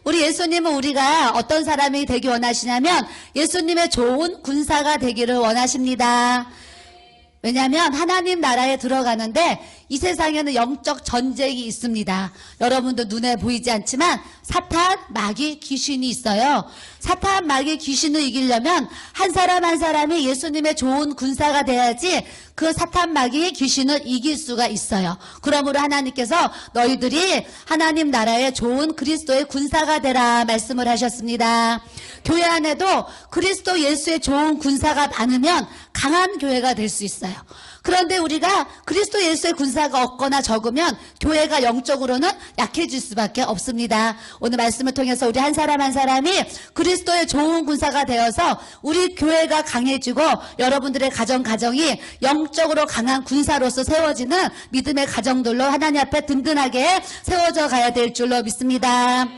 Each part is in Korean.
우리 예수님은 우리가 어떤 사람이 되기 원하시냐면 예수님의 좋은 군사가 되기를 원하십니다. 왜냐하면 하나님 나라에 들어가는데 이 세상에는 영적 전쟁이 있습니다. 여러분도 눈에 보이지 않지만 사탄, 마귀, 귀신이 있어요. 사탄, 마귀, 귀신을 이기려면 한 사람 한 사람이 예수님의 좋은 군사가 돼야지 그 사탄, 마귀, 귀신을 이길 수가 있어요. 그러므로 하나님께서 너희들이 하나님 나라의 좋은 그리스도의 군사가 되라 말씀을 하셨습니다. 교회 안에도 그리스도 예수의 좋은 군사가 많으면 강한 교회가 될 수 있어요. 그런데 우리가 그리스도 예수의 군사가 없거나 적으면 교회가 영적으로는 약해질 수밖에 없습니다. 오늘 말씀을 통해서 우리 한 사람 한 사람이 그리스도의 좋은 군사가 되어서 우리 교회가 강해지고 여러분들의 가정이 영적으로 강한 군사로서 세워지는 믿음의 가정들로 하나님 앞에 든든하게 세워져 가야 될 줄로 믿습니다.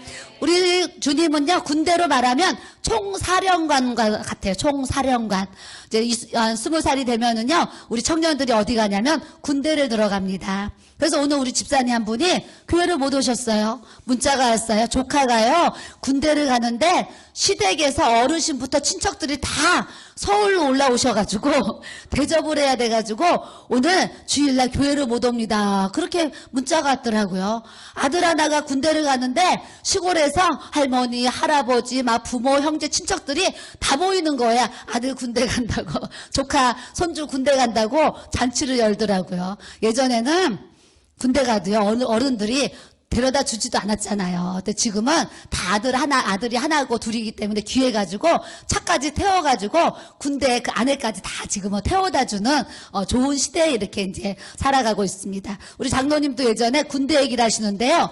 우리 주님은요, 군대로 말하면 총사령관과 같아요. 총사령관. 이제 20살이 되면은요, 우리 청년들이 어디 가냐면 군대를 들어갑니다. 그래서 오늘 우리 집사님 한 분이 교회를 못 오셨어요. 문자가 왔어요. 조카가요, 군대를 가는데 시댁에서 어르신부터 친척들이 다 서울로 올라오셔가지고 대접을 해야 돼가지고 오늘 주일날 교회를 못 옵니다. 그렇게 문자가 왔더라고요. 아들 하나가 군대를 가는데 시골에서 할머니, 할아버지, 막 부모, 형제, 친척들이 다 모이는 거야. 아들 군대 간다고, 조카, 손주 군대 간다고 잔치를 열더라고요. 예전에는 군대 가도요, 어른들이 데려다 주지도 않았잖아요. 근데 지금은 다 아들이 하나고 둘이기 때문에 귀해가지고 차까지 태워가지고 군대 그 안에까지 다 지금은 태워다 주는 좋은 시대에 이렇게 이제 살아가고 있습니다. 우리 장로님도 예전에 군대 얘기를 하시는데요.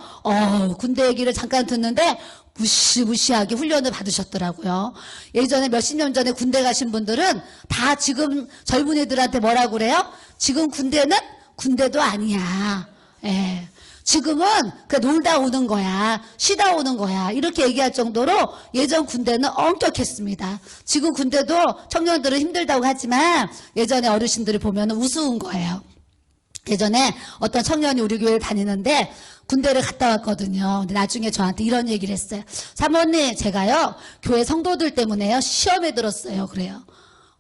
군대 얘기를 잠깐 듣는데 무시무시하게 훈련을 받으셨더라고요. 예전에 몇십 년 전에 군대 가신 분들은 다 지금 젊은 애들한테 뭐라고 그래요? 지금 군대는 군대도 아니야. 예. 지금은 그냥 놀다 오는 거야. 쉬다 오는 거야. 이렇게 얘기할 정도로 예전 군대는 엄격했습니다. 지금 군대도 청년들은 힘들다고 하지만 예전에 어르신들이 보면 우스운 거예요. 예전에 어떤 청년이 우리 교회를 다니는데 군대를 갔다 왔거든요. 근데 나중에 저한테 이런 얘기를 했어요. 사모님, 제가요, 교회 성도들 때문에요, 시험에 들었어요. 그래요.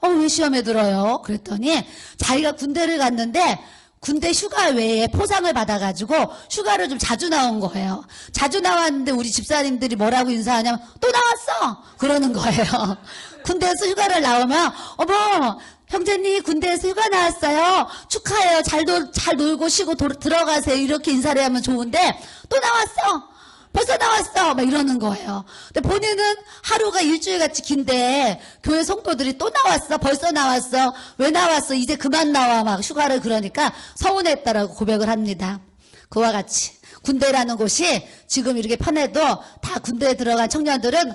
왜 시험에 들어요? 그랬더니 자기가 군대를 갔는데 군대 휴가 외에 포상을 받아가지고 휴가를 좀 자주 나온 거예요. 자주 나왔는데 우리 집사님들이 뭐라고 인사하냐면 또 나왔어! 그러는 거예요. 군대에서 휴가를 나오면 어머, 형제님 군대에서 휴가 나왔어요. 축하해요. 잘 놀고 쉬고 들어가세요. 이렇게 인사를 하면 좋은데 또 나왔어. 벌써 나왔어. 막 이러는 거예요. 근데 본인은 하루가 일주일같이 긴데 교회 성도들이 또 나왔어. 벌써 나왔어. 왜 나왔어? 이제 그만 나와. 막 휴가를. 그러니까 서운했다라고 고백을 합니다. 그와 같이 군대라는 곳이 지금 이렇게 편해도 다 군대에 들어간 청년들은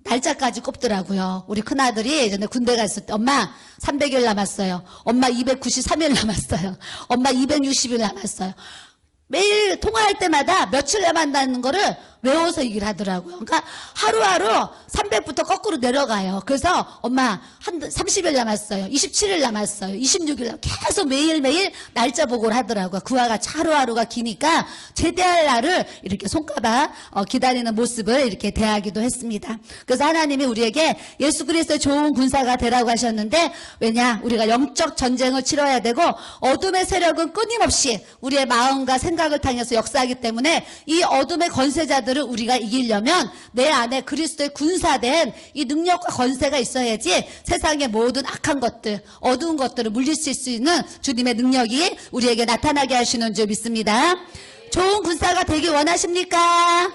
날짜까지 꼽더라고요. 우리 큰아들이 예전에 군대 갔을 때 엄마 300일 남았어요. 엄마 293일 남았어요. 엄마 260일 남았어요. 매일 통화할 때마다 며칠 남았다는 거를 외워서 얘기를 하더라고요. 그러니까 하루하루 300부터 거꾸로 내려가요. 그래서 엄마 한 30일 남았어요. 27일 남았어요. 26일 계속 매일매일 날짜 보고를 하더라고요. 그와 같이 하루하루가 기니까 제대할 날을 이렇게 손꼽아 기다리는 모습을 이렇게 대하기도 했습니다. 그래서 하나님이 우리에게 예수 그리스도의 좋은 군사가 되라고 하셨는데, 왜냐? 우리가 영적 전쟁을 치러야 되고 어둠의 세력은 끊임없이 우리의 마음과 생각을 향해서 역사하기 때문에 이 어둠의 권세자들을 우리가 이기려면 내 안에 그리스도의 군사된 이 능력과 권세가 있어야지 세상의 모든 악한 것들, 어두운 것들을 물리칠 수 있는 주님의 능력이 우리에게 나타나게 하시는 줄 믿습니다. 좋은 군사가 되길 원하십니까?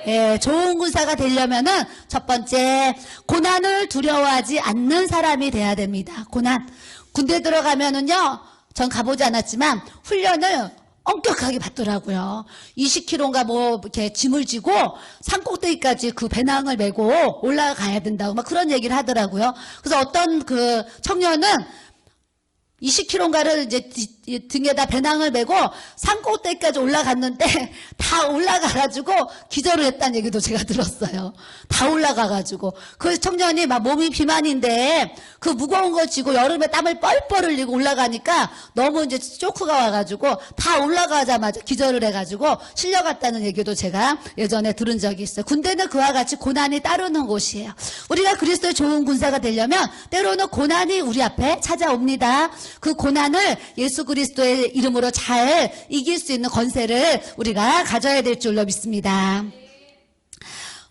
예, 좋은 군사가 되려면은 첫 번째, 고난을 두려워하지 않는 사람이 돼야 됩니다. 고난. 군대 들어가면은요, 전 가보지 않았지만 훈련을 엄격하게 받더라고요. 20kg인가 뭐 이렇게 짐을 지고 산꼭대기까지 그 배낭을 메고 올라가야 된다고 막 그런 얘기를 하더라고요. 그래서 어떤 그 청년은 20km인가를 이제 등에다 배낭을 메고 산꼭대기까지 올라갔는데 다 올라가가지고 기절을 했다는 얘기도 제가 들었어요. 다 올라가가지고. 그 청년이 막 몸이 비만인데 그 무거운 거 쥐고 여름에 땀을 뻘뻘 흘리고 올라가니까 너무 이제 쇼크가 와가지고 다 올라가자마자 기절을 해가지고 실려갔다는 얘기도 제가 예전에 들은 적이 있어요. 군대는 그와 같이 고난이 따르는 곳이에요. 우리가 그리스도의 좋은 군사가 되려면 때로는 고난이 우리 앞에 찾아옵니다. 그 고난을 예수 그리스도의 이름으로 잘 이길 수 있는 권세를 우리가 가져야 될 줄로 믿습니다.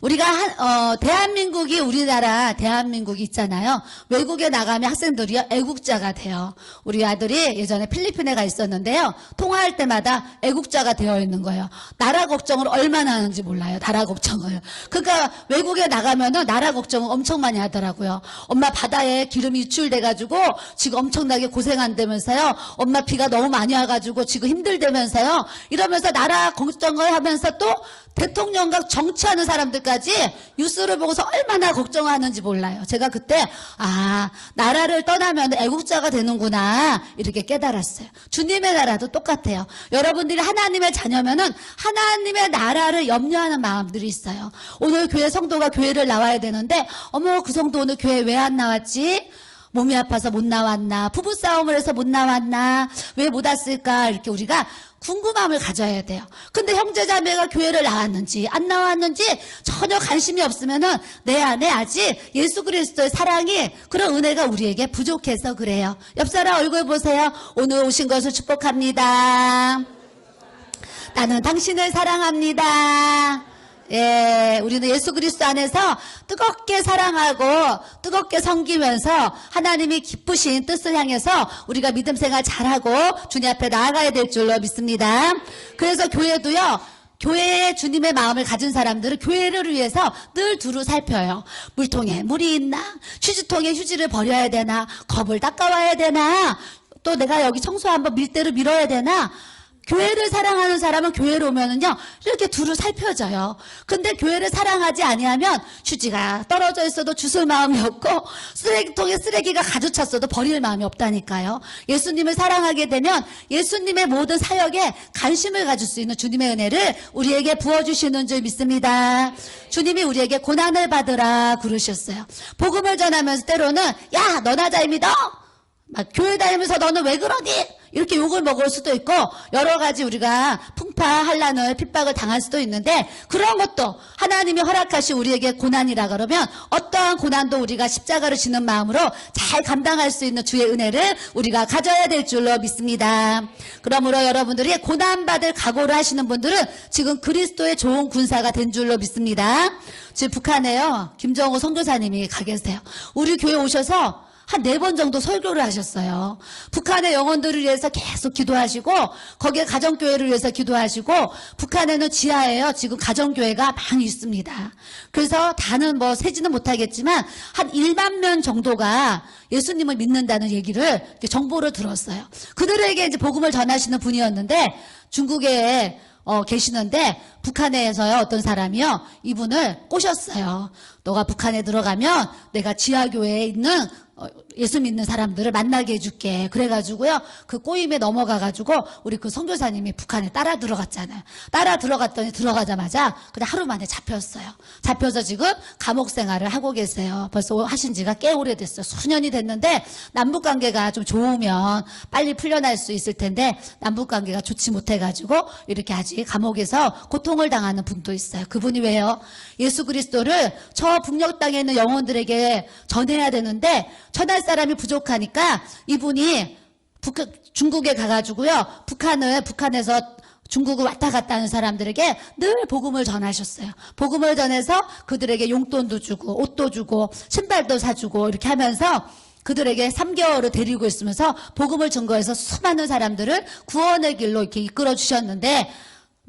우리가 대한민국이 우리나라 대한민국이 있잖아요. 외국에 나가면 학생들이 애국자가 돼요. 우리 아들이 예전에 필리핀에 가 있었는데요. 통화할 때마다 애국자가 되어 있는 거예요. 나라 걱정을 얼마나 하는지 몰라요. 나라 걱정을. 그러니까 외국에 나가면은 나라 걱정을 엄청 많이 하더라고요. 엄마 바다에 기름이 유출돼가지고 지금 엄청나게 고생한다면서요. 엄마 비가 너무 많이 와가지고 지금 힘들다면서요. 이러면서 나라 걱정을 하면서 또 대통령과 정치하는 사람들까지 뉴스를 보고서 얼마나 걱정하는지 몰라요. 제가 그때 나라를 떠나면 애국자가 되는구나 이렇게 깨달았어요. 주님의 나라도 똑같아요. 여러분들이 하나님의 자녀면은 하나님의 나라를 염려하는 마음들이 있어요. 오늘 교회 성도가 교회를 나와야 되는데 어머 그 성도 오늘 교회 왜 안 나왔지? 몸이 아파서 못 나왔나? 부부싸움을 해서 못 나왔나? 왜 못 왔을까? 이렇게 우리가 궁금함을 가져야 돼요. 근데 형제자매가 교회를 나왔는지 안 나왔는지 전혀 관심이 없으면은 내 안에 아직 예수 그리스도의 사랑이 그런 은혜가 우리에게 부족해서 그래요. 옆사람 얼굴 보세요. 오늘 오신 것을 축복합니다. 나는 당신을 사랑합니다. 예, 우리는 예수 그리스도 안에서 뜨겁게 사랑하고 뜨겁게 섬기면서 하나님이 기쁘신 뜻을 향해서 우리가 믿음 생활 잘하고 주님 앞에 나아가야 될 줄로 믿습니다. 그래서 교회도요. 교회에 주님의 마음을 가진 사람들은 교회를 위해서 늘 두루 살펴요. 물통에 물이 있나? 휴지통에 휴지를 버려야 되나? 컵을 닦아와야 되나? 또 내가 여기 청소 한번 밀대로 밀어야 되나? 교회를 사랑하는 사람은 교회로 오면은요 이렇게 두루 살펴져요. 근데 교회를 사랑하지 아니하면 휴지가 떨어져 있어도 주술 마음이 없고 쓰레기통에 쓰레기가 가득 찼어도 버릴 마음이 없다니까요. 예수님을 사랑하게 되면 예수님의 모든 사역에 관심을 가질 수 있는 주님의 은혜를 우리에게 부어주시는 줄 믿습니다. 주님이 우리에게 고난을 받으라 그러셨어요. 복음을 전하면서 때로는 야 너나 잘 믿어? 막 교회 다니면서 너는 왜 그러니? 이렇게 욕을 먹을 수도 있고 여러 가지 우리가 풍파, 한란을, 핍박을 당할 수도 있는데 그런 것도 하나님이 허락하신 우리에게 고난이라 그러면 어떠한 고난도 우리가 십자가를 지는 마음으로 잘 감당할 수 있는 주의 은혜를 우리가 가져야 될 줄로 믿습니다. 그러므로 여러분들이 고난받을 각오를 하시는 분들은 지금 그리스도의 좋은 군사가 된 줄로 믿습니다. 지금 북한에요. 김정호 선교사님이 가 계세요. 우리 교회 오셔서 한 4번 정도 설교를 하셨어요. 북한의 영혼들을 위해서 계속 기도하시고 거기에 가정교회를 위해서 기도하시고 북한에는 지하에요. 지금 가정교회가 많이 있습니다. 그래서 다는 뭐 세지는 못하겠지만 한 1만 명 정도가 예수님을 믿는다는 얘기를 정보를 들었어요. 그들에게 이제 복음을 전하시는 분이었는데 중국에 계시는데 북한에서요 어떤 사람이요 이분을 꼬셨어요. 너가 북한에 들어가면 내가 지하교회에 있는 예수 믿는 사람들을 만나게 해줄게. 그래가지고요 그 꼬임에 넘어가가지고 우리 그 선교사님이 북한에 따라 들어갔잖아요. 따라 들어갔더니 들어가자마자 그냥 하루 만에 잡혔어요. 잡혀서 지금 감옥 생활을 하고 계세요. 벌써 하신 지가 꽤 오래됐어요. 수년이 됐는데 남북관계가 좀 좋으면 빨리 풀려날 수 있을 텐데 남북관계가 좋지 못해가지고 이렇게 아직 감옥에서 고통을 당하는 분도 있어요. 그분이 왜요? 예수 그리스도를 저 북녘 땅에 있는 영혼들에게 전해야 되는데 전할 사람이 부족하니까 이분이 중국에 가가지고요 북한에서 중국을 왔다 갔다 하는 사람들에게 늘 복음을 전하셨어요. 복음을 전해서 그들에게 용돈도 주고 옷도 주고 신발도 사주고 이렇게 하면서 그들에게 3개월을 데리고 있으면서 복음을 증거해서 수많은 사람들을 구원의 길로 이렇게 이끌어 주셨는데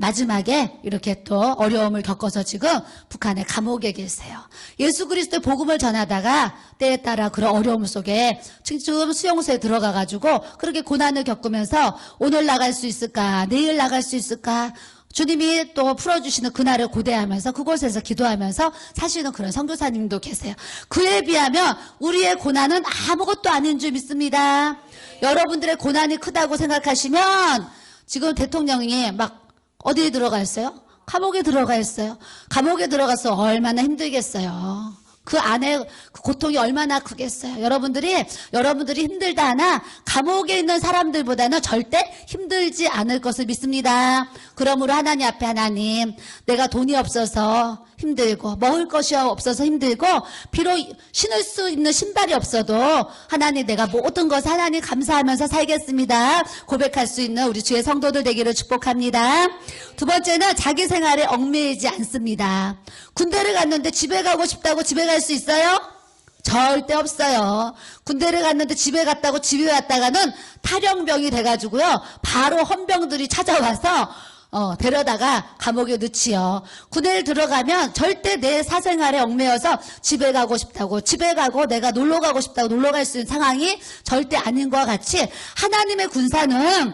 마지막에 이렇게 또 어려움을 겪어서 지금 북한의 감옥에 계세요. 예수 그리스도의 복음을 전하다가 때에 따라 그런 어려움 속에 지금 수용소에 들어가가지고 그렇게 고난을 겪으면서 오늘 나갈 수 있을까? 내일 나갈 수 있을까? 주님이 또 풀어주시는 그날을 고대하면서 그곳에서 기도하면서 사시는 그런 선교사님도 계세요. 그에 비하면 우리의 고난은 아무것도 아닌 줄 믿습니다. 여러분들의 고난이 크다고 생각하시면 지금 대통령이 막 어디에 들어가 있어요? 감옥에 들어가 있어요. 감옥에 들어가서 얼마나 힘들겠어요. 그 안에 그 고통이 얼마나 크겠어요. 여러분들이 힘들다 하나 감옥에 있는 사람들보다는 절대 힘들지 않을 것을 믿습니다. 그러므로 하나님 앞에 하나님, 내가 돈이 없어서 힘들고 먹을 것이 없어서 힘들고 비록 신을 수 있는 신발이 없어도 하나님, 내가 모든 것을 하나님 감사하면서 살겠습니다. 고백할 수 있는 우리 주의 성도들 되기를 축복합니다. 두 번째는 자기 생활에 얽매이지 않습니다. 군대를 갔는데 집에 가고 싶다고 집에 갈 수 있어요? 절대 없어요. 군대를 갔는데 집에 갔다고 집에 갔다가는 탈영병이 돼가지고요, 바로 헌병들이 찾아와서 데려다가 감옥에 넣지요. 군대를 들어가면 절대 내 사생활에 얽매여서 집에 가고 싶다고, 집에 가고 내가 놀러 가고 싶다고 놀러 갈 수 있는 상황이 절대 아닌 것과 같이 하나님의 군사는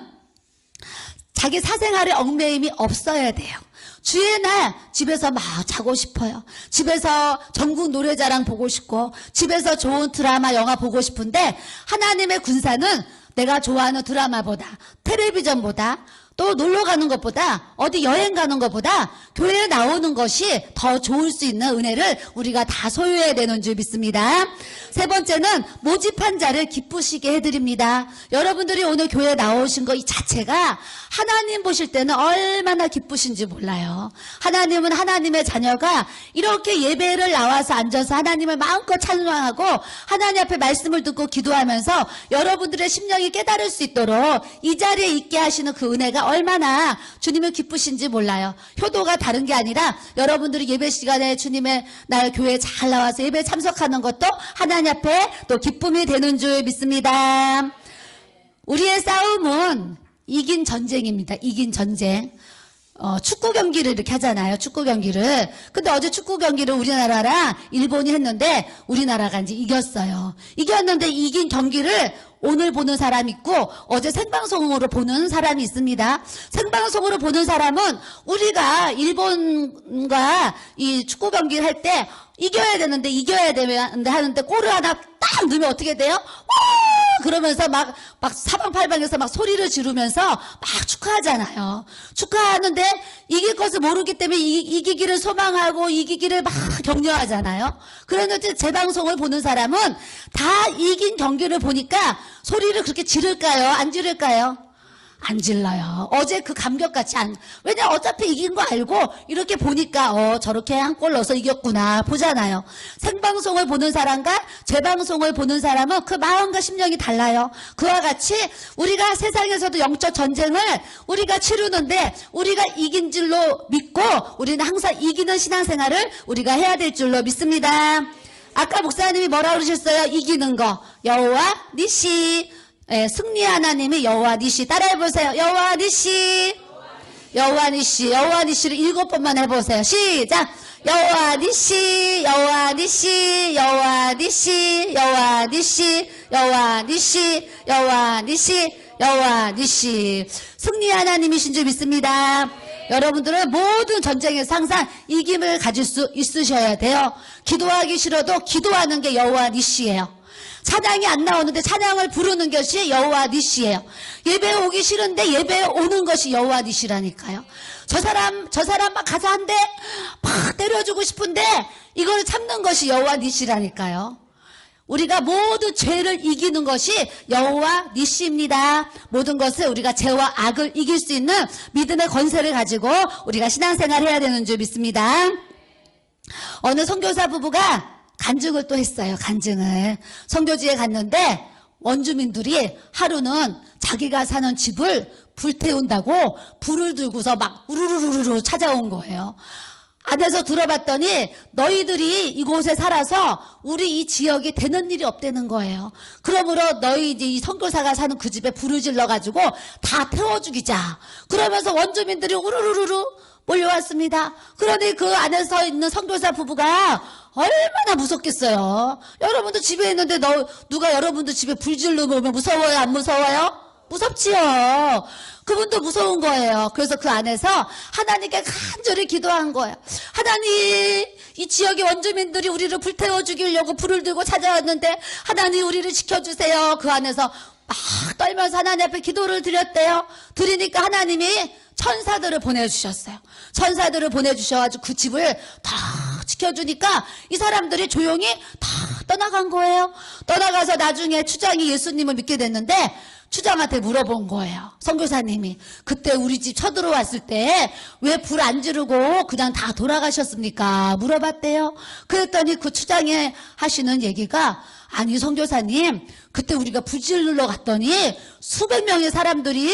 자기 사생활에 얽매임이 없어야 돼요. 주의 날 집에서 막 자고 싶어요. 집에서 전국 노래자랑 보고 싶고 집에서 좋은 드라마 영화 보고 싶은데, 하나님의 군사는 내가 좋아하는 드라마보다 텔레비전보다 또 놀러 가는 것보다 어디 여행 가는 것보다 교회에 나오는 것이 더 좋을 수 있는 은혜를 우리가 다 소유해야 되는 줄 믿습니다. 세 번째는 모집한 자를 기쁘시게 해드립니다. 여러분들이 오늘 교회에 나오신 거 이 자체가 하나님 보실 때는 얼마나 기쁘신지 몰라요. 하나님은 하나님의 자녀가 이렇게 예배를 나와서 앉아서 하나님을 마음껏 찬양하고 하나님 앞에 말씀을 듣고 기도하면서 여러분들의 심령이 깨달을 수 있도록 이 자리에 있게 하시는 그 은혜가 얼마나 주님을 기쁘신지 몰라요. 효도가 다른 게 아니라 여러분들이 예배 시간에 주님의 날 교회에 잘 나와서 예배 참석하는 것도 하나님 앞에 또 기쁨이 되는 줄 믿습니다. 우리의 싸움은 이긴 전쟁입니다. 이긴 전쟁. 축구 경기를 이렇게 하잖아요. 축구 경기를. 근데 어제 축구 경기를 우리나라랑 일본이 했는데 우리나라가 이제 이겼어요. 이겼는데 이긴 경기를 오늘 보는 사람이 있고 어제 생방송으로 보는 사람이 있습니다. 생방송으로 보는 사람은 우리가 일본과 이 축구 경기를 할 때 이겨야 되는데 하는데 골을 하나 딱 넣으면 어떻게 돼요? 와! 그러면서 막 사방팔방에서 막 소리를 지르면서 막 축하하잖아요. 축하하는데 이길 것을 모르기 때문에 이기기를 소망하고 이기기를 막 격려하잖아요. 그런데 재방송을 보는 사람은 다 이긴 경기를 보니까 소리를 그렇게 지를까요? 안 지를까요? 안 질러요. 어제 그 감격같이 왜냐 어차피 이긴 거 알고 이렇게 보니까 저렇게 한 골 넣어서 이겼구나 보잖아요. 생방송을 보는 사람과 재방송을 보는 사람은 그 마음과 심령이 달라요. 그와 같이 우리가 세상에서도 영적 전쟁을 우리가 치르는데 우리가 이긴 줄로 믿고 우리는 항상 이기는 신앙생활을 우리가 해야 될 줄로 믿습니다. 아까 목사님이 뭐라 그러셨어요? 이기는 거. 여호와 니시. 예, 승리 하나님이 여호와 니시. 따라해보세요. 여호와 니시. 여호와 니시. 여호와 니시를 7번만 해보세요. 시작. 여호와 니시. 여호와 니시. 여호와 니시. 여호와 니시. 여호와 니시. 여호와 니시. 여호와 니시. 승리 하나님이신 줄 믿습니다. 여러분들은 모든 전쟁에서 항상 이김을 가질 수 있으셔야 돼요. 기도하기 싫어도 기도하는 게 여호와 니시예요. 찬양이 안 나오는데 찬양을 부르는 것이 여호와 니시예요. 예배에 오기 싫은데 예배에 오는 것이 여호와 니시라니까요. 저 사람 막 가자 한데 막 때려주고 싶은데 이걸 참는 것이 여호와 니시라니까요. 우리가 모든 죄를 이기는 것이 여호와 니시입니다. 모든 것을 우리가 죄와 악을 이길 수 있는 믿음의 권세를 가지고 우리가 신앙생활을 해야 되는 줄 믿습니다. 어느 선교사 부부가 간증을 또 했어요. 간증을. 선교지에 갔는데 원주민들이 하루는 자기가 사는 집을 불태운다고 불을 들고서 막 우르르르르 찾아온 거예요. 안에서 들어봤더니 너희들이 이곳에 살아서 우리 이 지역이 되는 일이 없다는 거예요. 그러므로 너희 이제 이 선교사가 사는 그 집에 불을 질러가지고 다 태워 죽이자. 그러면서 원주민들이 우르르르르 몰려왔습니다. 그러니 그 안에서 있는 선교사 부부가 얼마나 무섭겠어요. 여러분도 집에 있는데 누가 여러분도 집에 불 질러 놓으면 무서워요? 안 무서워요? 무섭지요. 그분도 무서운 거예요. 그래서 그 안에서 하나님께 간절히 기도한 거예요. 하나님, 이 지역의 원주민들이 우리를 불태워 죽이려고 불을 들고 찾아왔는데 하나님 우리를 지켜주세요. 그 안에서 막 떨면서 하나님 앞에 기도를 드렸대요. 드리니까 하나님이 천사들을 보내주셨어요. 천사들을 보내주셔가지고 그 집을 다 지켜주니까 이 사람들이 조용히 다 떠나간 거예요. 떠나가서 나중에 추장이 예수님을 믿게 됐는데 추장한테 물어본 거예요. 선교사님이 그때 우리 집 쳐들어왔을 때 왜 불 안 지르고 그냥 다 돌아가셨습니까? 물어봤대요. 그랬더니 그 추장이 하시는 얘기가 아니 선교사님 그때 우리가 불 지르러 갔더니 수백 명의 사람들이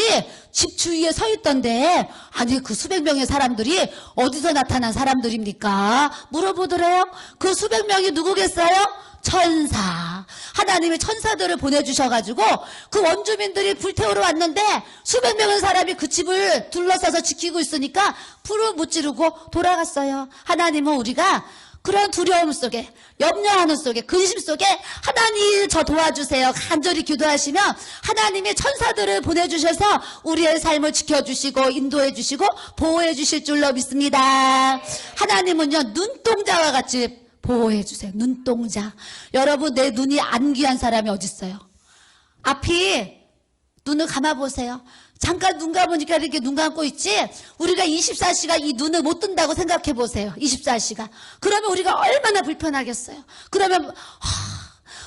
집 주위에 서 있던데 아니 그 수백 명의 사람들이 어디서 나타난 사람들입니까? 물어보더래요. 그 수백 명이 누구겠어요? 천사. 하나님이 천사들을 보내주셔가지고 그 원주민들이 불태우러 왔는데 수백 명의 사람이 그 집을 둘러싸서 지키고 있으니까 불을 못 지르고 돌아갔어요. 하나님은 우리가 그런 두려움 속에 염려하는 속에 근심 속에 하나님 저 도와주세요 간절히 기도하시면 하나님이 천사들을 보내주셔서 우리의 삶을 지켜주시고 인도해 주시고 보호해 주실 줄로 믿습니다. 하나님은요 눈동자와 같이 보호해 주세요. 눈동자. 여러분 내 눈이 안 귀한 사람이 어디 있어요? 앞이 눈을 감아보세요. 잠깐 눈 감으니까 이렇게 눈 감고 있지 우리가 24시간 이 눈을 못 뜬다고 생각해 보세요. 24시간. 그러면 우리가 얼마나 불편하겠어요. 그러면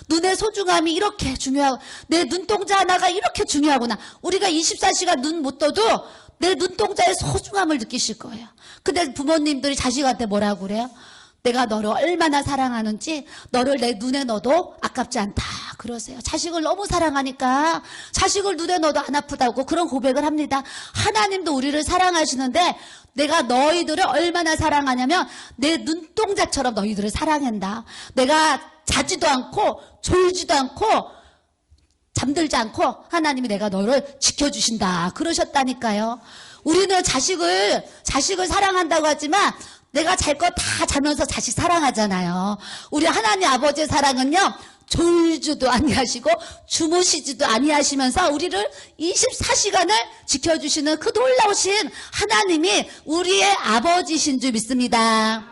눈의 소중함이 이렇게 중요하고 내 눈동자 하나가 이렇게 중요하구나. 우리가 24시간 눈 못 떠도 내 눈동자의 소중함을 느끼실 거예요. 근데 부모님들이 자식한테 뭐라고 그래요? 내가 너를 얼마나 사랑하는지 너를 내 눈에 넣어도 아깝지 않다 그러세요. 자식을 너무 사랑하니까 자식을 눈에 넣어도 안 아프다고 그런 고백을 합니다. 하나님도 우리를 사랑하시는데 내가 너희들을 얼마나 사랑하냐면 내 눈동자처럼 너희들을 사랑한다. 내가 자지도 않고 졸지도 않고 잠들지 않고 하나님이 내가 너를 지켜주신다 그러셨다니까요. 우리는 자식을 사랑한다고 하지만 내가 잘 거 다 자면서 자식 사랑하잖아요. 우리 하나님 아버지의 사랑은요. 졸지도 아니하시고 주무시지도 아니하시면서 우리를 24시간을 지켜주시는 그 놀라우신 하나님이 우리의 아버지신 줄 믿습니다.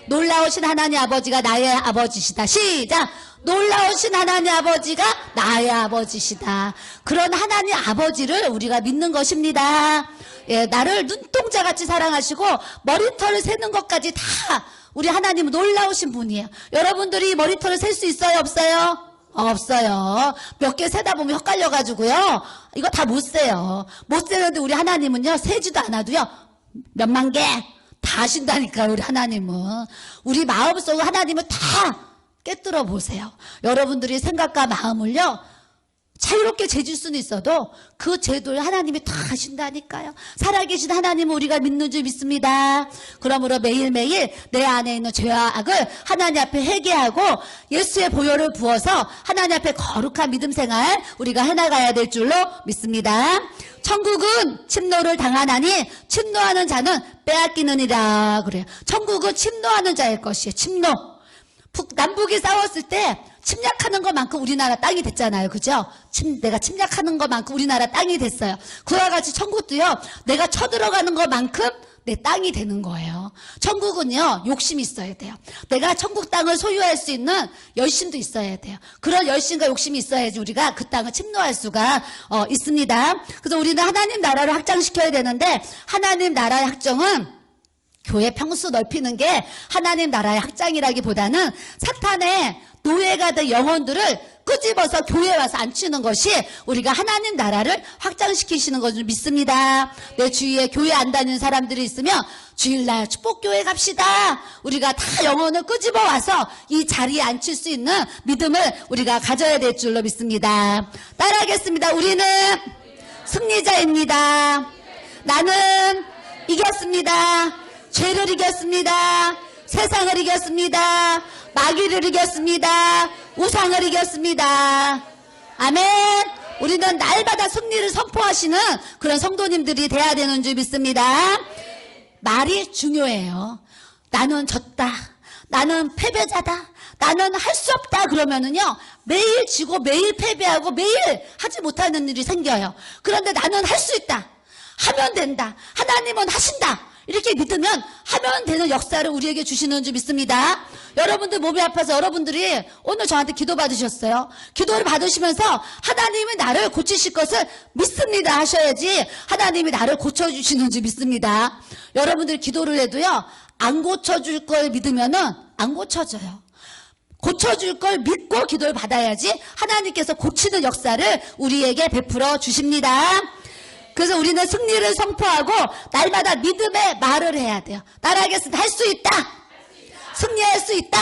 놀라우신 하나님 아버지가 나의 아버지시다. 시작! 놀라우신 하나님 아버지가 나의 아버지시다. 그런 하나님 아버지를 우리가 믿는 것입니다. 예, 나를 눈동자같이 사랑하시고 머리털을 세는 것까지 다 우리 하나님은 놀라우신 분이에요. 여러분들이 머리털을 셀 수 있어요? 없어요? 없어요. 몇 개 세다 보면 헷갈려가지고요. 이거 다 못 세요. 못 세는데 우리 하나님은요. 세지도 않아도요. 몇만 개 다 하신다니까요. 우리 하나님은. 우리 마음속에 하나님은 다 깨뜨려 보세요. 여러분들이 생각과 마음을요. 자유롭게 재질 수는 있어도 그 제도를 하나님이 다 하신다니까요. 살아계신 하나님은 우리가 믿는 줄 믿습니다. 그러므로 매일매일 내 안에 있는 죄와 악을 하나님 앞에 회개하고 예수의 보혈을 부어서 하나님 앞에 거룩한 믿음 생활 우리가 해나가야 될 줄로 믿습니다. 천국은 침노를 당하나니 침노하는 자는 빼앗기느니라 그래요. 천국은 침노하는 자일 것이에요. 침노. 남북이 싸웠을 때 침략하는 것만큼 우리나라 땅이 됐잖아요. 그죠? 내가 침략하는 것만큼 우리나라 땅이 됐어요. 그와 같이 천국도요. 내가 쳐들어가는 것만큼 내 땅이 되는 거예요. 천국은요. 욕심이 있어야 돼요. 내가 천국 땅을 소유할 수 있는 열심도 있어야 돼요. 그런 열심과 욕심이 있어야지 우리가 그 땅을 침노할 수가 있습니다. 그래서 우리는 하나님 나라를 확장시켜야 되는데 하나님 나라의 확정은 교회 평수 넓히는 게 하나님 나라의 확장이라기보다는 사탄의 노예가 된 영혼들을 끄집어서 교회에 와서 앉히는 것이 우리가 하나님 나라를 확장시키시는 것을 믿습니다. 내 주위에 교회 안 다니는 사람들이 있으면 주일날 축복교회 갑시다. 우리가 다 영혼을 끄집어 와서 이 자리에 앉힐 수 있는 믿음을 우리가 가져야 될 줄로 믿습니다. 따라하겠습니다. 우리는 승리자입니다. 나는 이겼습니다. 죄를 이겼습니다. 세상을 이겼습니다. 마귀를 이겼습니다. 우상을 이겼습니다. 아멘. 우리는 날마다 승리를 선포하시는 그런 성도님들이 돼야 되는 줄 믿습니다. 말이 중요해요. 나는 졌다. 나는 패배자다. 나는 할 수 없다 그러면은요. 매일 지고 매일 패배하고 매일 하지 못하는 일이 생겨요. 그런데 나는 할 수 있다. 하면 된다. 하나님은 하신다. 이렇게 믿으면 하면 되는 역사를 우리에게 주시는 줄 믿습니다. 여러분들 몸이 아파서 여러분들이 오늘 저한테 기도 받으셨어요. 기도를 받으시면서 하나님이 나를 고치실 것을 믿습니다 하셔야지 하나님이 나를 고쳐주시는 줄 믿습니다. 여러분들 기도를 해도요, 안 고쳐줄 걸 믿으면은 안 고쳐져요. 고쳐줄 걸 믿고 기도를 받아야지 하나님께서 고치는 역사를 우리에게 베풀어 주십니다. 그래서 우리는 승리를 선포하고 날마다 믿음의 말을 해야 돼요. 따라하겠습니다. 할 수 있다. 승리할 수 있다.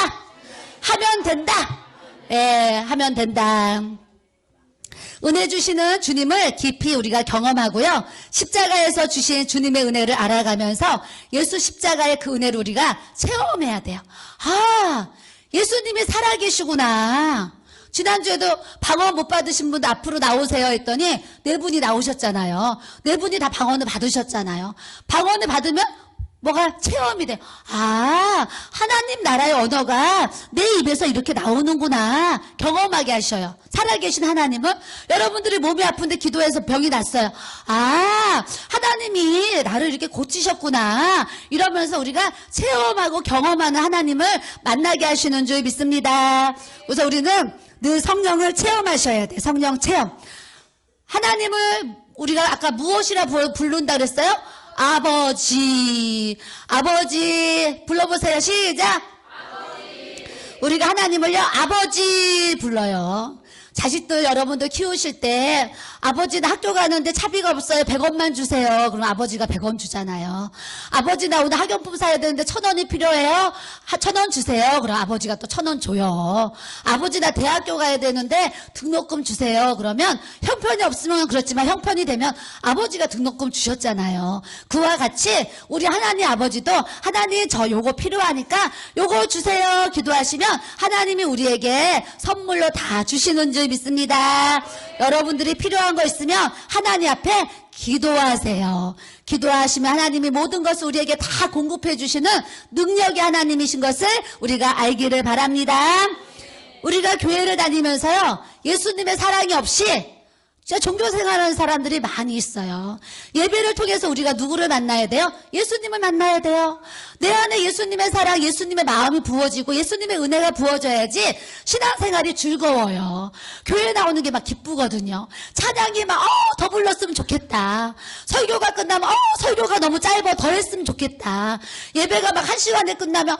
하면 된다. 예, 하면 된다. 은혜 주시는 주님을 깊이 우리가 경험하고요. 십자가에서 주신 주님의 은혜를 알아가면서 예수 십자가의 그 은혜를 우리가 체험해야 돼요. 아, 예수님이 살아계시구나. 지난주에도 방언 못 받으신 분 앞으로 나오세요 했더니 4분이 나오셨잖아요. 4분이 다 방언을 받으셨잖아요. 방언을 받으면 뭐가 체험이 돼요. 아, 하나님 나라의 언어가 내 입에서 이렇게 나오는구나. 경험하게 하셔요. 살아계신 하나님은 여러분들이 몸이 아픈데 기도해서 병이 났어요. 아, 하나님이 나를 이렇게 고치셨구나. 이러면서 우리가 체험하고 경험하는 하나님을 만나게 하시는 줄 믿습니다. 그래서 우리는 늘 성령을 체험하셔야 돼요. 성령 체험. 하나님을 우리가 아까 무엇이라 부른다 그랬어요? 아버지. 아버지 불러보세요. 시작. 아버지. 우리가 하나님을요, 아버지 불러요. 자식들 여러분들 키우실 때 아버지 나 학교 가는데 차비가 없어요. 100원만 주세요. 그럼 아버지가 100원 주잖아요. 아버지 나 오늘 학용품 사야 되는데 1000원이 필요해요. 1000원 주세요. 그럼 아버지가 또 1000원 줘요. 아버지 나 대학교 가야 되는데 등록금 주세요. 그러면 형편이 없으면 그렇지만 형편이 되면 아버지가 등록금 주셨잖아요. 그와 같이 우리 하나님 아버지도 하나님 저 요거 필요하니까 요거 주세요. 기도하시면 하나님이 우리에게 선물로 다 주시는 줄 믿습니다. 여러분들이 필요한 거 있으면 하나님 앞에 기도하세요. 기도하시면 하나님이 모든 것을 우리에게 다 공급해 주시는 능력이 하나님이신 것을 우리가 알기를 바랍니다. 우리가 교회를 다니면서요, 예수님의 사랑이 없이 진짜 종교 생활하는 사람들이 많이 있어요. 예배를 통해서 우리가 누구를 만나야 돼요? 예수님을 만나야 돼요. 내 안에 예수님의 사랑, 예수님의 마음이 부어지고 예수님의 은혜가 부어져야지 신앙생활이 즐거워요. 교회 나오는 게 막 기쁘거든요. 찬양이 막 더 불렀으면 좋겠다. 설교가 끝나면 설교가 너무 짧아 더 했으면 좋겠다. 예배가 막 1시간에 끝나면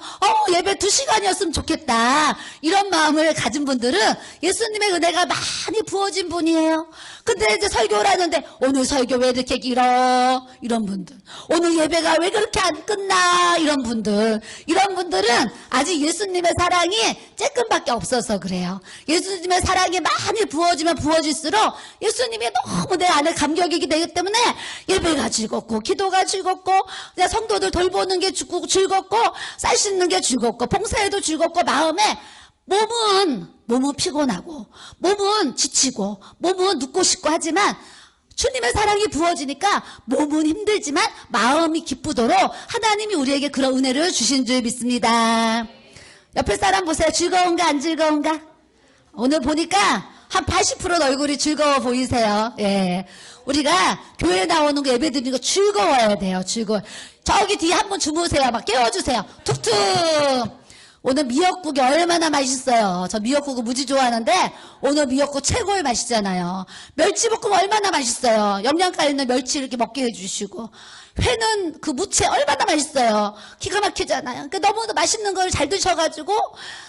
예배 2시간이었으면 좋겠다. 이런 마음을 가진 분들은 예수님의 은혜가 많이 부어진 분이에요. 근데 이제 설교를 하는데 오늘 설교 왜 이렇게 길어? 이런 분들. 오늘 예배가 왜 그렇게 안 끝나? 이런 분들. 이런 분들은 아직 예수님의 사랑이 조금밖에 없어서 그래요. 예수님의 사랑이 많이 부어지면 부어질수록 예수님이 너무 내 안에 감격이기 되기 때문에 예배가 즐겁고 기도가 즐겁고 그냥 성도들 돌보는 게 즐겁고 쌀 씻는 게 즐겁고 봉사해도 즐겁고 마음에 몸은 피곤하고 몸은 지치고 몸은 눕고 싶고 하지만 주님의 사랑이 부어지니까 몸은 힘들지만 마음이 기쁘도록 하나님이 우리에게 그런 은혜를 주신 줄 믿습니다. 옆에 사람 보세요. 즐거운가 안 즐거운가? 오늘 보니까 한 80%는 얼굴이 즐거워 보이세요. 예. 우리가 교회 나오는 거 예배 드리는 거 즐거워야 돼요. 즐거워. 저기 뒤에 한 분 주무세요. 막 깨워주세요. 툭툭. 오늘 미역국이 얼마나 맛있어요. 저 미역국을 무지 좋아하는데 오늘 미역국 최고의 맛이잖아요. 멸치볶음 얼마나 맛있어요. 영양가 있는 멸치 이렇게 먹게 해주시고 회는 그 무채 얼마나 맛있어요. 기가 막히잖아요. 그러니까 너무 맛있는 걸 잘 드셔가지고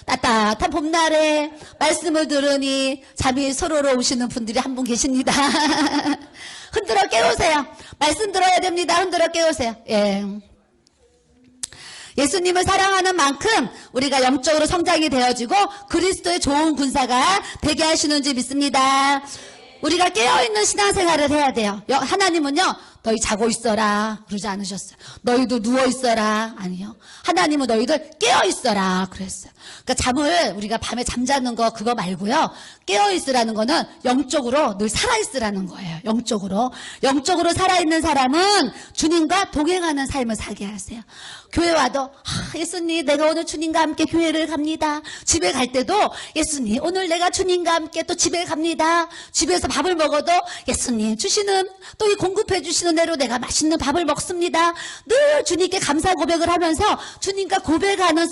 따뜻한 봄날에 말씀을 들으니 잠이 서로로 오시는 분들이 한 분 계십니다. 흔들어 깨우세요. 말씀 들어야 됩니다. 흔들어 깨우세요. 예. 예수님을 사랑하는 만큼 우리가 영적으로 성장이 되어지고 그리스도의 좋은 군사가 되게 하시는 줄 믿습니다. 우리가 깨어있는 신앙생활을 해야 돼요. 하나님은요, 너희 자고 있어라 그러지 않으셨어요. 너희도 누워있어라. 아니요. 하나님은 너희들 깨어있어라 그랬어요. 그러니까 잠을 우리가 밤에 잠자는 거 그거 말고요. 깨어있으라는 거는 영적으로 늘 살아있으라는 거예요. 영적으로 살아있는 사람은 주님과 동행하는 삶을 살게 하세요. 교회 와도 예수님 내가 오늘 주님과 함께 교회를 갑니다. 집에 갈 때도 예수님 오늘 내가 주님과 함께 또 집에 갑니다. 집에서 밥을 먹어도 예수님 주시는 또 이 공급해 주시는 은혜로 내가 맛있는 밥을 먹습니다. 늘 주님께 감사 고백을 하면서 주님과 고백하는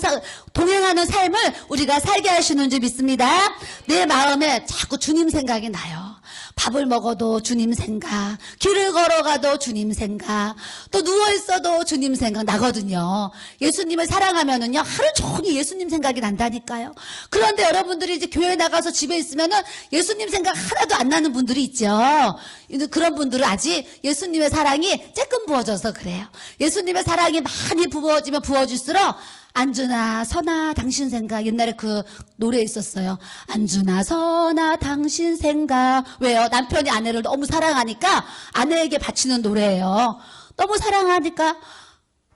동행하는 삶을 우리가 살게 하시는 줄 믿습니다. 내 마음에 자꾸 주님 생각이 나요. 밥을 먹어도 주님 생각, 길을 걸어가도 주님 생각, 또 누워있어도 주님 생각 나거든요. 예수님을 사랑하면은요, 하루 종일 예수님 생각이 난다니까요. 그런데 여러분들이 이제 교회 나가서 집에 있으면은 예수님 생각 하나도 안 나는 분들이 있죠. 그런 분들은 아직 예수님의 사랑이 조금 부어져서 그래요. 예수님의 사랑이 많이 부어지면 부어질수록 안주나 서나 당신 생각, 옛날에 그 노래 있었어요. 안주나 서나 당신 생각. 왜요? 남편이 아내를 너무 사랑하니까 아내에게 바치는 노래예요. 너무 사랑하니까,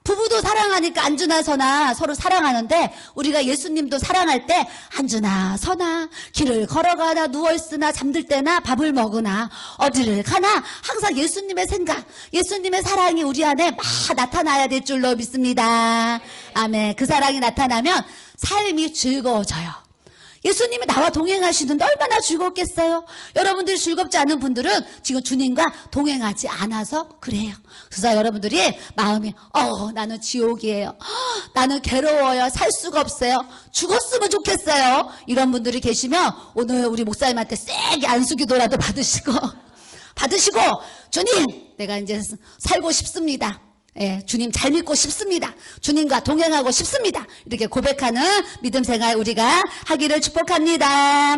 부부도 사랑하니까 안주나 서나 서로 사랑하는데, 우리가 예수님도 사랑할 때 안주나 서나 길을 걸어가나 누워있으나 잠들 때나 밥을 먹으나 어디를 가나 항상 예수님의 생각, 예수님의 사랑이 우리 안에 막 나타나야 될 줄로 믿습니다. 아멘. 그 사랑이 나타나면 삶이 즐거워져요. 예수님이 나와 동행하시는데 얼마나 즐겁겠어요? 여러분들이 즐겁지 않은 분들은 지금 주님과 동행하지 않아서 그래요. 그래서 여러분들이 마음이 나는 지옥이에요. 나는 괴로워요. 살 수가 없어요. 죽었으면 좋겠어요. 이런 분들이 계시면 오늘 우리 목사님한테 세게 안수기도라도 받으시고 주님, 내가 이제 살고 싶습니다. 예, 주님 잘 믿고 싶습니다. 주님과 동행하고 싶습니다. 이렇게 고백하는 믿음 생활 우리가 하기를 축복합니다.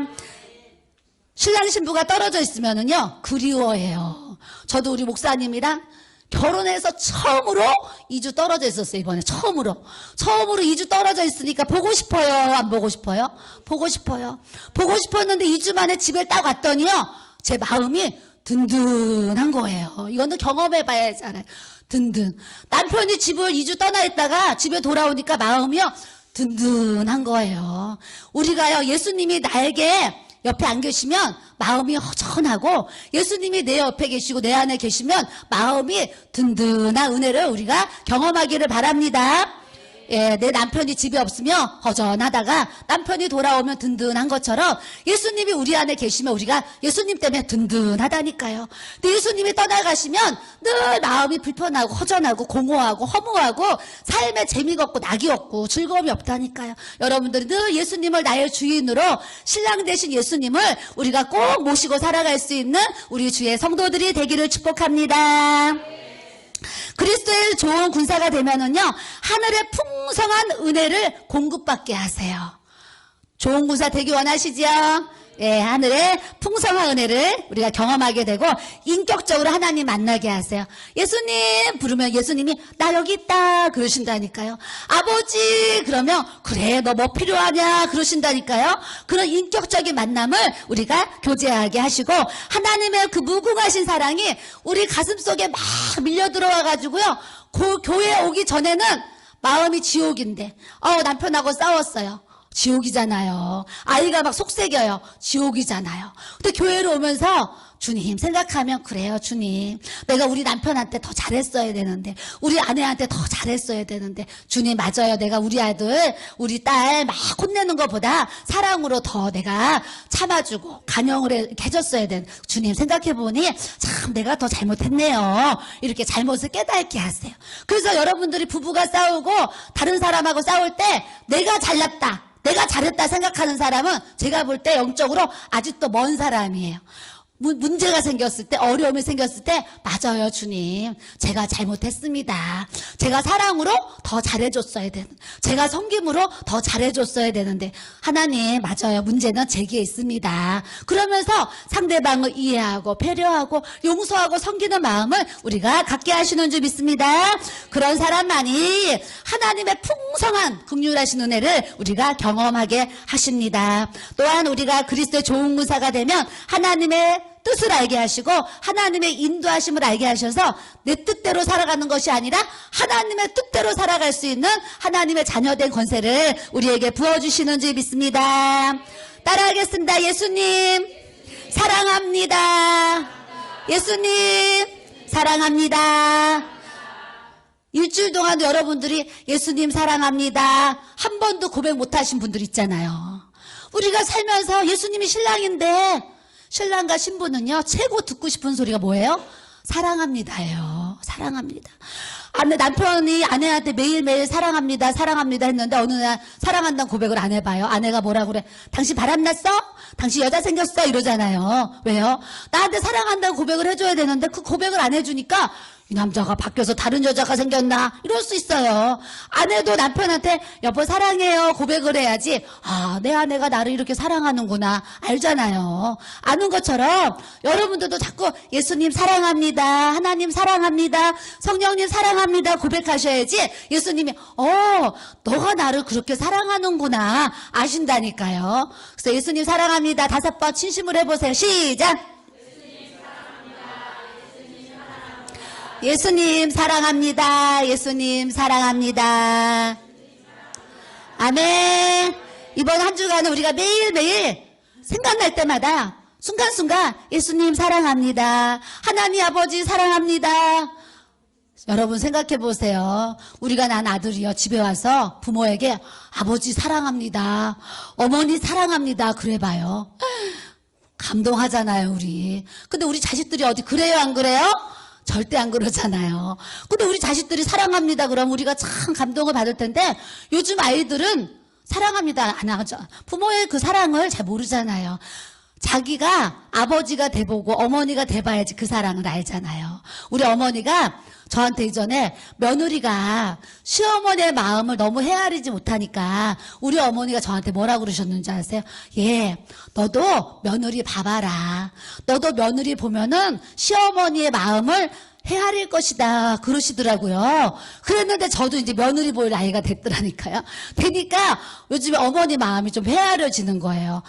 신랑 신부가 떨어져 있으면은요, 그리워해요. 저도 우리 목사님이랑 결혼해서 처음으로 2주 떨어져 있었어요, 이번에. 처음으로 2주 떨어져 있으니까 보고 싶어요? 안 보고 싶어요? 보고 싶어요. 보고 싶었는데 2주 만에 집에 딱 왔더니요, 제 마음이 든든한 거예요. 이거는 경험해 봐야지 알아요. 든든. 남편이 집을 2주 떠나 있다가 집에 돌아오니까 마음이요, 든든한 거예요. 우리가요, 예수님이 나에게 옆에 안 계시면 마음이 허전하고, 예수님이 내 옆에 계시고 내 안에 계시면 마음이 든든한 은혜를 우리가 경험하기를 바랍니다. 예, 내 남편이 집에 없으면 허전하다가 남편이 돌아오면 든든한 것처럼 예수님이 우리 안에 계시면 우리가 예수님 때문에 든든하다니까요. 근데 예수님이 떠나가시면 늘 마음이 불편하고 허전하고 공허하고 허무하고 삶에 재미가 없고 낙이 없고 즐거움이 없다니까요. 여러분들이 늘 예수님을 나의 주인으로, 신랑 되신 예수님을 우리가 꼭 모시고 살아갈 수 있는 우리 주의 성도들이 되기를 축복합니다. 그리스도의 좋은 군사가 되면은요, 하늘의 풍성한 은혜를 공급받게 하세요. 좋은 군사 되기 원하시죠? 예, 하늘의 풍성한 은혜를 우리가 경험하게 되고 인격적으로 하나님 만나게 하세요. 예수님 부르면 예수님이 나 여기 있다 그러신다니까요. 아버지 그러면 그래 너 뭐 필요하냐 그러신다니까요. 그런 인격적인 만남을 우리가 교제하게 하시고, 하나님의 그 무궁하신 사랑이 우리 가슴속에 막 밀려 들어와 가지고요, 교회에 오기 전에는 마음이 지옥인데 남편하고 싸웠어요. 지옥이잖아요. 아이가 막 속색여요. 지옥이잖아요. 근데 교회로 오면서 주님 생각하면 그래요. 주님, 내가 우리 남편한테 더 잘했어야 되는데, 우리 아내한테 더 잘했어야 되는데, 주님 맞아요. 내가 우리 아들 우리 딸 막 혼내는 것보다 사랑으로 더 내가 참아주고 간영을 해줬어야 되는, 주님 생각해보니 참 내가 더 잘못했네요. 이렇게 잘못을 깨닫게 하세요. 그래서 여러분들이 부부가 싸우고 다른 사람하고 싸울 때 내가 잘났다, 내가 잘했다 생각하는 사람은 제가 볼 때 영적으로 아직도 먼 사람이에요. 문제가 생겼을 때, 어려움이 생겼을 때, 맞아요, 주님. 제가 잘못했습니다. 제가 사랑으로 더 잘해줬어야 되는, 제가 섬김으로 더 잘해줬어야 되는데, 하나님, 맞아요. 문제는 제게 있습니다. 그러면서 상대방을 이해하고, 배려하고, 용서하고, 섬기는 마음을 우리가 갖게 하시는 줄 믿습니다. 그런 사람만이 하나님의 풍성한 긍휼하신 은혜를 우리가 경험하게 하십니다. 또한 우리가 그리스도의 좋은 군사가 되면 하나님의 뜻을 알게 하시고 하나님의 인도하심을 알게 하셔서 내 뜻대로 살아가는 것이 아니라 하나님의 뜻대로 살아갈 수 있는 하나님의 자녀된 권세를 우리에게 부어주시는 줄 믿습니다. 따라하겠습니다. 예수님 사랑합니다. 예수님 사랑합니다. 일주일 동안도 여러분들이 예수님 사랑합니다 한 번도 고백 못하신 분들 있잖아요. 우리가 살면서 예수님이 신랑인데 신랑과 신부는요, 최고 듣고 싶은 소리가 뭐예요? 사랑합니다예요. 사랑합니다. 남편이 아내한테 매일매일 사랑합니다, 사랑합니다 했는데 어느 날 사랑한다는 고백을 안 해봐요. 아내가 뭐라 그래? 당신 바람났어? 당신 여자 생겼어? 이러잖아요. 왜요? 나한테 사랑한다는 고백을 해줘야 되는데 그 고백을 안 해주니까 이 남자가 바뀌어서 다른 여자가 생겼나? 이럴 수 있어요. 아내도 남편한테 여보 사랑해요 고백을 해야지 내 아내가 나를 이렇게 사랑하는구나 알잖아요. 아는 것처럼 여러분들도 자꾸 예수님 사랑합니다, 하나님 사랑합니다, 성령님 사랑합니다 고백하셔야지 예수님이 너가 나를 그렇게 사랑하는구나 아신다니까요. 그래서 예수님 사랑합니다 5번 진심으로 해보세요. 시작. 예수님 사랑합니다. 예수님 사랑합니다. 아멘. 이번 한 주간은 우리가 매일매일 생각날 때마다 순간순간 예수님 사랑합니다. 하나님 아버지 사랑합니다. 여러분 생각해 보세요. 우리가 난 아들이요 집에 와서 부모에게 아버지 사랑합니다, 어머니 사랑합니다 그래 봐요. 감동하잖아요 우리. 근데 우리 자식들이 어디 그래요 안 그래요? 절대 안 그러잖아요. 근데 우리 자식들이 사랑합니다 그럼 우리가 참 감동을 받을 텐데 요즘 아이들은 사랑합니다 안 하죠. 부모의 그 사랑을 잘 모르잖아요. 자기가 아버지가 돼보고 어머니가 돼봐야지 그 사랑을 알잖아요. 우리 어머니가 저한테 이전에 며느리가 시어머니의 마음을 너무 헤아리지 못하니까 우리 어머니가 저한테 뭐라고 그러셨는지 아세요? 너도 며느리 봐봐라. 너도 며느리 보면은 시어머니의 마음을 헤아릴 것이다 그러시더라고요. 그랬는데 저도 이제 며느리 볼 나이가 됐더라니까요. 되니까 요즘에 어머니 마음이 좀 헤아려지는 거예요.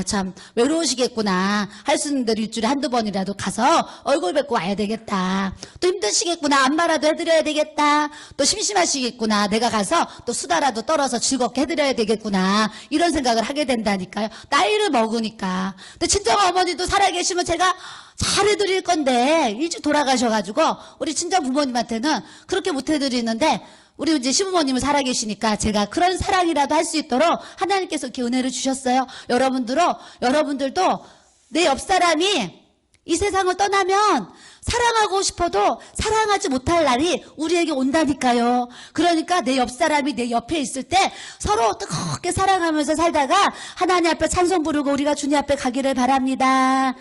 참 외로우시겠구나. 할 수 있는 대로 일주일에 한두 번이라도 가서 얼굴 뵙고 와야 되겠다. 또 힘드시겠구나. 안마라도 해드려야 되겠다. 또 심심하시겠구나. 내가 가서 또 수다라도 떨어서 즐겁게 해드려야 되겠구나. 이런 생각을 하게 된다니까요. 나이를 먹으니까. 근데 친정 어머니도 살아계시면 제가 잘해드릴 건데 일찍 돌아가셔가지고 우리 친정 부모님한테는 그렇게 못해드리는데 우리 이제 시부모님은 살아계시니까 제가 그런 사랑이라도 할 수 있도록 하나님께서 이렇게 은혜를 주셨어요. 여러분들도 내 옆사람이 이 세상을 떠나면 사랑하고 싶어도 사랑하지 못할 날이 우리에게 온다니까요. 그러니까 내 옆사람이 내 옆에 있을 때 서로 뜨겁게 사랑하면서 살다가 하나님 앞에 찬송 부르고 우리가 주님 앞에 가기를 바랍니다.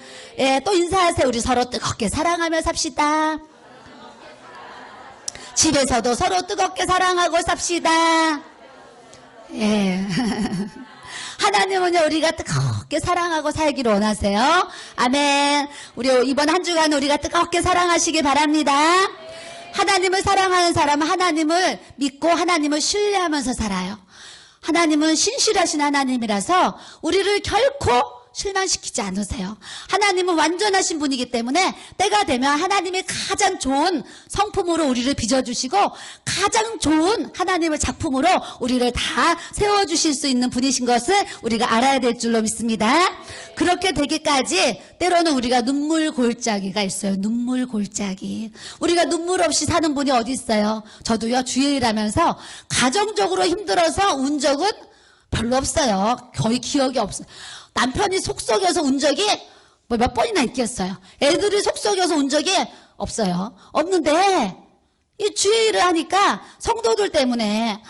또 인사하세요. 우리 서로 뜨겁게 사랑하며 삽시다. 집에서도 서로 뜨겁게 사랑하고 삽시다. 하나님은요 우리가 뜨겁게 사랑하고 살기를 원하세요. 아멘. 우리 이번 한 주간 우리가 뜨겁게 사랑하시기 바랍니다. 하나님을 사랑하는 사람은 하나님을 믿고 하나님을 신뢰하면서 살아요. 하나님은 신실하신 하나님이라서 우리를 결코 실망시키지 않으세요. 하나님은 완전하신 분이기 때문에 때가 되면 하나님의 가장 좋은 성품으로 우리를 빚어주시고 가장 좋은 하나님의 작품으로 우리를 다 세워주실 수 있는 분이신 것을 우리가 알아야 될 줄로 믿습니다. 그렇게 되기까지 때로는 우리가 눈물 골짜기가 있어요. 눈물 골짜기. 우리가 눈물 없이 사는 분이 어디 있어요? 저도요 주일하면서 가정적으로 힘들어서 운 적은 별로 없어요. 거의 기억이 없어요. 남편이 속썩여서 운 적이 몇 번이나 있겠어요. 애들이 속썩여서 운 적이 없어요. 없는데 이 주일을 하니까 성도들 때문에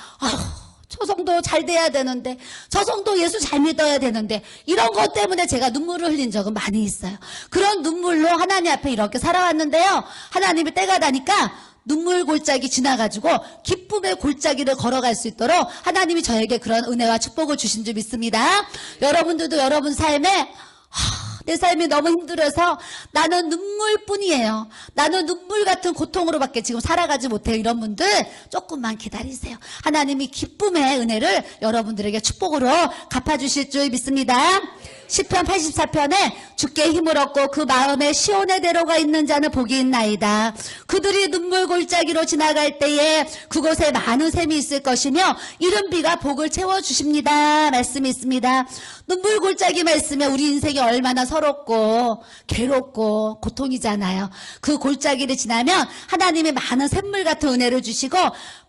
저 성도 잘 돼야 되는데 저 성도 예수 잘 믿어야 되는데 이런 것 때문에 제가 눈물을 흘린 적은 많이 있어요. 그런 눈물로 하나님 앞에 이렇게 살아왔는데요. 하나님이 때가 나니까 눈물 골짜기 지나가지고 기쁨의 골짜기를 걸어갈 수 있도록 하나님이 저에게 그런 은혜와 축복을 주신 줄 믿습니다. 여러분들도 여러분 삶에 내 삶이 너무 힘들어서 나는 눈물뿐이에요. 나는 눈물 같은 고통으로밖에 지금 살아가지 못해요. 이런 분들 조금만 기다리세요. 하나님이 기쁨의 은혜를 여러분들에게 축복으로 갚아주실 줄 믿습니다. 시편 84편에 주께 힘을 얻고 그 마음에 시온의 대로가 있는 자는 복이 있나이다. 그들이 눈물 골짜기로 지나갈 때에 그곳에 많은 샘이 있을 것이며 이른 비가 복을 채워주십니다. 말씀이 있습니다. 눈물 골짜기만 있으면 우리 인생이 얼마나 서럽고 괴롭고 고통이잖아요. 그 골짜기를 지나면 하나님이 많은 샘물 같은 은혜를 주시고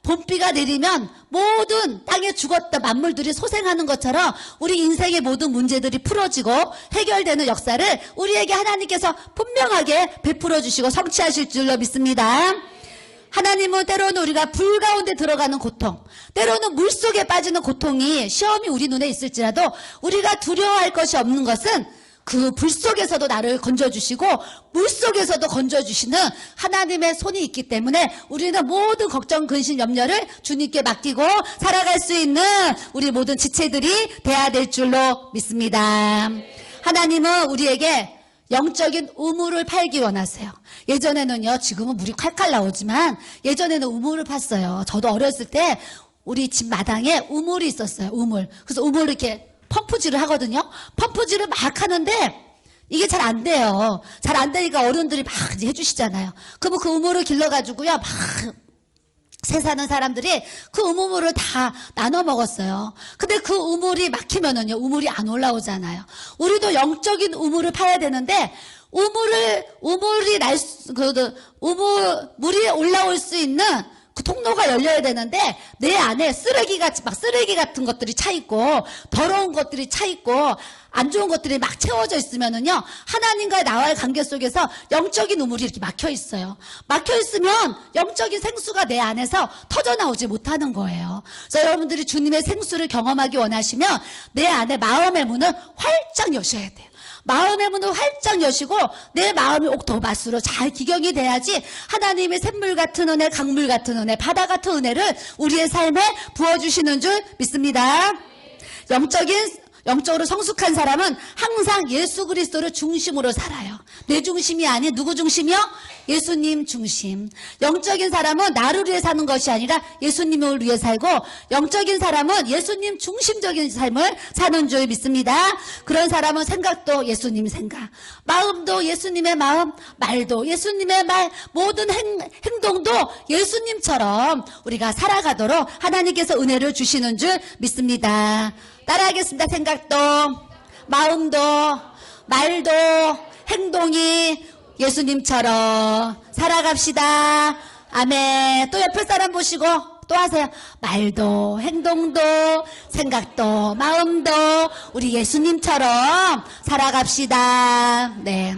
봄비가 내리면 모든 땅에 죽었던 만물들이 소생하는 것처럼 우리 인생의 모든 문제들이 풀어지고 해결되는 역사를 우리에게 하나님께서 분명하게 베풀어 주시고 성취하실 줄로 믿습니다. 하나님은 때로는 우리가 불 가운데 들어가는 고통, 때로는 물 속에 빠지는 고통이 시험이 우리 눈에 있을지라도 우리가 두려워할 것이 없는 것은 그 불 속에서도 나를 건져주시고 물 속에서도 건져주시는 하나님의 손이 있기 때문에 우리는 모든 걱정, 근심, 염려를 주님께 맡기고 살아갈 수 있는 우리 모든 지체들이 돼야 될 줄로 믿습니다. 하나님은 우리에게 영적인 우물을 팔기 원하세요. 예전에는요, 지금은 물이 칼칼 나오지만 예전에는 우물을 팠어요. 저도 어렸을 때 우리 집 마당에 우물이 있었어요. 우물. 그래서 우물을 이렇게 펌프질을 하거든요. 펌프질을 막 하는데 이게 잘 안 돼요. 잘 안 되니까 어른들이 막 이제 해주시잖아요. 그러면 그 우물을 길러가지고요, 막 새 사는 사람들이 그 우물을 다 나눠 먹었어요. 근데 그 우물이 막히면은요, 우물이 안 올라오잖아요. 우리도 영적인 우물을 파야 되는데, 물이 올라올 수 있는 그 통로가 열려야 되는데, 내 안에 쓰레기 같은 것들이 차있고, 더러운 것들이 차있고, 안 좋은 것들이 막 채워져 있으면은요, 하나님과의 나와의 관계 속에서 영적인 우물이 이렇게 막혀 있어요. 막혀 있으면 영적인 생수가 내 안에서 터져 나오지 못하는 거예요. 그래서 여러분들이 주님의 생수를 경험하기 원하시면 내 안에 마음의 문을 활짝 여셔야 돼요. 마음의 문을 활짝 여시고 내 마음이 옥토밭으로 잘 기경이 돼야지 하나님의 샘물 같은 은혜, 강물 같은 은혜, 바다 같은 은혜를 우리의 삶에 부어주시는 줄 믿습니다. 영적으로 성숙한 사람은 항상 예수 그리스도를 중심으로 살아요. 내 중심이 아닌 누구 중심이요? 예수님 중심. 영적인 사람은 나를 위해 사는 것이 아니라 예수님을 위해 살고, 영적인 사람은 예수님 중심적인 삶을 사는 줄 믿습니다. 그런 사람은 생각도 예수님 생각, 마음도 예수님의 마음, 말도 예수님의 말, 모든 행동도 예수님처럼 우리가 살아가도록 하나님께서 은혜를 주시는 줄 믿습니다. 따라하겠습니다. 생각도, 마음도, 말도, 행동이 예수님처럼 살아갑시다. 아멘. 또 옆에 사람 보시고 또 하세요. 말도, 행동도, 생각도, 마음도 우리 예수님처럼 살아갑시다. 네.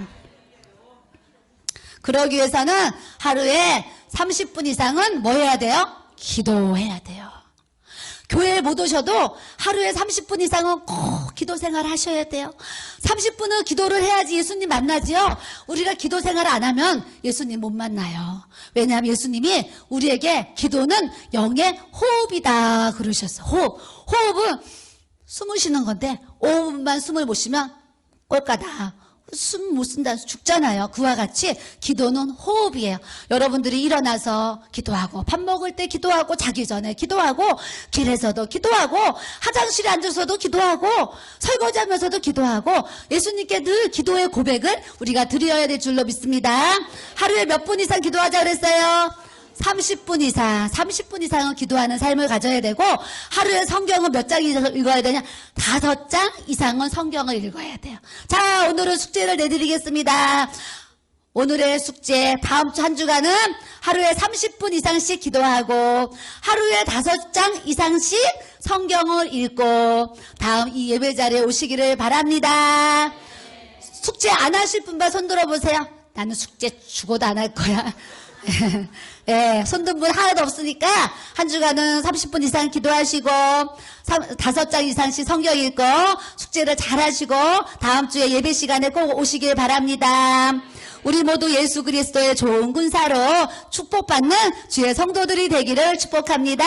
그러기 위해서는 하루에 30분 이상은 뭐 해야 돼요? 기도해야 돼요. 교회에 못 오셔도 하루에 30분 이상은 꼭 기도 생활 하셔야 돼요. 30분은 기도를 해야지 예수님 만나지요. 우리가 기도 생활 안 하면 예수님 못 만나요. 왜냐하면 예수님이 우리에게 기도는 영의 호흡이다 그러셨어요. 호흡은 숨을 쉬는 건데 5분만 숨을 못 쉬면 꼴까다. 숨 못 쓴다 죽잖아요. 그와 같이 기도는 호흡이에요. 여러분들이 일어나서 기도하고, 밥 먹을 때 기도하고, 자기 전에 기도하고, 길에서도 기도하고, 화장실에 앉아서도 기도하고, 설거지하면서도 기도하고, 예수님께 늘 기도의 고백을 우리가 드려야 될 줄로 믿습니다. 하루에 몇 분 이상 기도하자 그랬어요? 30분 이상은 기도하는 삶을 가져야 되고, 하루에 성경은 몇 장 읽어야 되냐? 5장 이상은 성경을 읽어야 돼요. 자, 오늘은 숙제를 내드리겠습니다. 오늘의 숙제, 다음 주 한 주간은 하루에 30분 이상씩 기도하고, 하루에 5장 이상씩 성경을 읽고, 다음 이 예배 자리에 오시기를 바랍니다. 숙제 안 하실 분만 손 들어보세요. 나는 숙제 죽어도 안 할 거야. 예, 손든 분 하나도 없으니까 한 주간은 30분 이상 기도하시고 5장 이상씩 성경 읽고 숙제를 잘 하시고 다음 주에 예배 시간에 꼭 오시길 바랍니다. 우리 모두 예수 그리스도의 좋은 군사로 축복받는 주의 성도들이 되기를 축복합니다.